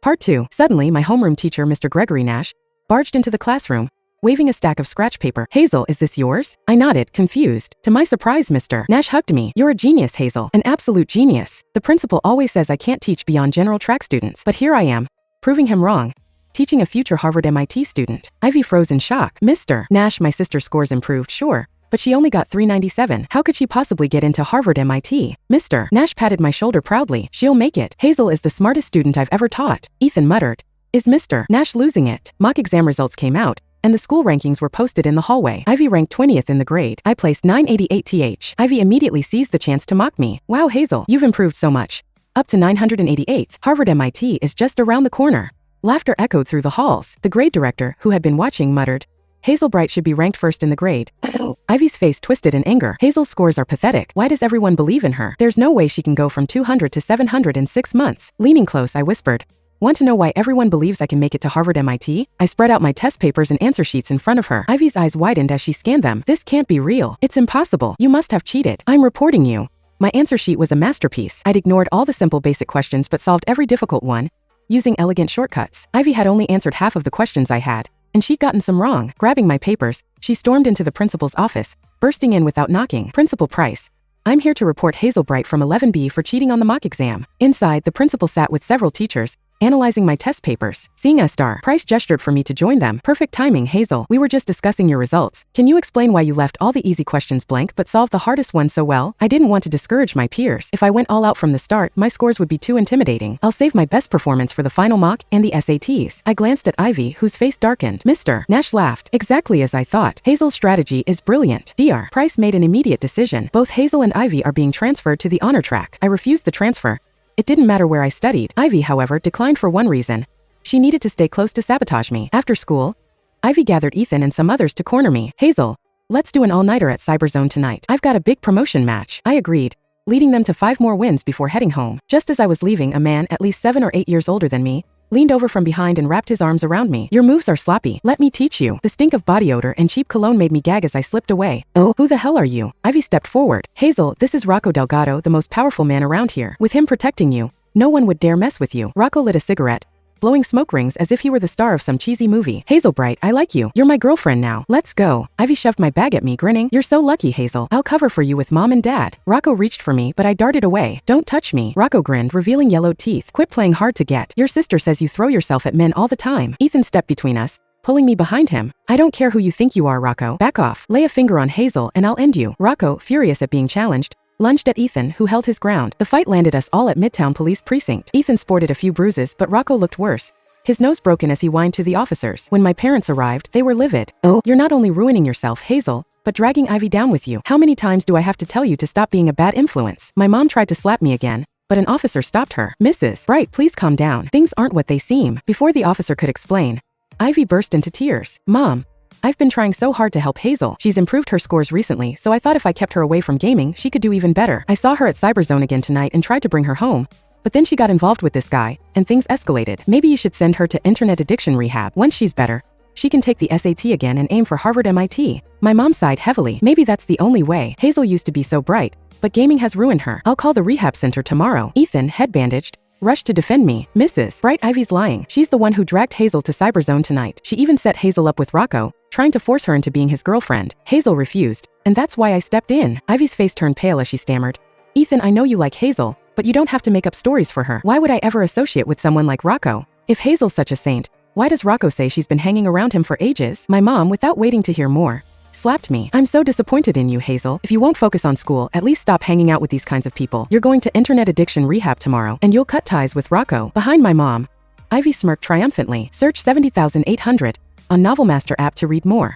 Part 2. Suddenly, my homeroom teacher, Mr. Gregory Nash, barged into the classroom, waving a stack of scratch paper. Hazel, is this yours? I nodded, confused. To my surprise, Mr. Nash hugged me. You're a genius, Hazel. An absolute genius. The principal always says I can't teach beyond general track students, but here I am, proving him wrong. Teaching a future Harvard MIT student. Ivy froze in shock. Mr. Nash, my sister's scores improved, sure, but she only got 397. How could she possibly get into Harvard MIT? Mr. Nash patted my shoulder proudly. She'll make it. Hazel is the smartest student I've ever taught. Ethan muttered. Is Mr. Nash losing it? Mock exam results came out, and the school rankings were posted in the hallway. Ivy ranked 20th in the grade. I placed 988th. Ivy immediately seized the chance to mock me. Wow, Hazel, you've improved so much. Up to 988th. Harvard MIT is just around the corner. Laughter echoed through the halls. The grade director, who had been watching, muttered, Hazel Bright should be ranked first in the grade. Ivy's face twisted in anger. Hazel's scores are pathetic. Why does everyone believe in her? There's no way she can go from 200 to 700 in 6 months. Leaning close, I whispered, Want to know why everyone believes I can make it to Harvard MIT? I spread out my test papers and answer sheets in front of her. Ivy's eyes widened as she scanned them. This can't be real. It's impossible. You must have cheated. I'm reporting you. My answer sheet was a masterpiece. I'd ignored all the simple basic questions but solved every difficult one, using elegant shortcuts. Ivy had only answered half of the questions I had, and she'd gotten some wrong. Grabbing my papers, she stormed into the principal's office, bursting in without knocking. Principal Price, I'm here to report Hazel Bright from 11B for cheating on the mock exam. Inside, the principal sat with several teachers, analyzing my test papers. Seeing a star, Price gestured for me to join them. Perfect timing, Hazel. We were just discussing your results. Can you explain why you left all the easy questions blank but solved the hardest ones so well? I didn't want to discourage my peers. If I went all out from the start, my scores would be too intimidating. I'll save my best performance for the final mock and the SATs. I glanced at Ivy, whose face darkened. Mr. Nash laughed. Exactly as I thought. Hazel's strategy is brilliant. Dr. Price made an immediate decision. Both Hazel and Ivy are being transferred to the honor track. I refused the transfer. It didn't matter where I studied. Ivy, however, declined for one reason. She needed to stay close to sabotage me. After school, Ivy gathered Ethan and some others to corner me. Hazel, let's do an all-nighter at Cyberzone tonight. I've got a big promotion match. I agreed, leading them to 5 more wins before heading home. Just as I was leaving, a man, at least 7 or 8 years older than me, leaned over from behind and wrapped his arms around me. Your moves are sloppy. Let me teach you. The stink of body odor and cheap cologne made me gag as I slipped away. Oh, who the hell are you? Ivy stepped forward. Hazel, this is Rocco Delgado, the most powerful man around here. With him protecting you, no one would dare mess with you. Rocco lit a cigarette, blowing smoke rings as if he were the star of some cheesy movie. Hazel Bright, I like you. You're my girlfriend now. Let's go. Ivy shoved my bag at me, grinning. You're so lucky, Hazel. I'll cover for you with Mom and Dad. Rocco reached for me, but I darted away. Don't touch me. Rocco grinned, revealing yellowed teeth. Quit playing hard to get. Your sister says you throw yourself at men all the time. Ethan stepped between us, pulling me behind him. I don't care who you think you are, Rocco. Back off. Lay a finger on Hazel and I'll end you. Rocco, furious at being challenged, lunged at Ethan, who held his ground. The fight landed us all at Midtown Police Precinct. Ethan sported a few bruises, but Rocco looked worse, his nose broken as he whined to the officers. When my parents arrived, they were livid. Oh, you're not only ruining yourself, Hazel, but dragging Ivy down with you. How many times do I have to tell you to stop being a bad influence? My mom tried to slap me again, but an officer stopped her. Mrs. Bright, please calm down. Things aren't what they seem. Before the officer could explain, Ivy burst into tears. Mom, I've been trying so hard to help Hazel. She's improved her scores recently, so I thought if I kept her away from gaming, she could do even better. I saw her at Cyberzone again tonight and tried to bring her home, but then she got involved with this guy, and things escalated. Maybe you should send her to internet addiction rehab. Once she's better, she can take the SAT again and aim for Harvard MIT. My mom sighed heavily. Maybe that's the only way. Hazel used to be so bright, but gaming has ruined her. I'll call the rehab center tomorrow. Ethan, head bandaged, rushed to defend me. Mrs. Bright, Ivy's lying. She's the one who dragged Hazel to Cyberzone tonight. She even set Hazel up with Rocco, trying to force her into being his girlfriend. Hazel refused, and that's why I stepped in. Ivy's face turned pale as she stammered. Ethan, I know you like Hazel, but you don't have to make up stories for her. Why would I ever associate with someone like Rocco? If Hazel's such a saint, why does Rocco say she's been hanging around him for ages? My mom, without waiting to hear more, slapped me. I'm so disappointed in you, Hazel. If you won't focus on school, at least stop hanging out with these kinds of people. You're going to internet addiction rehab tomorrow, and you'll cut ties with Rocco. Behind my mom, Ivy smirked triumphantly. Search 70,800 on NovelMaster app to read more.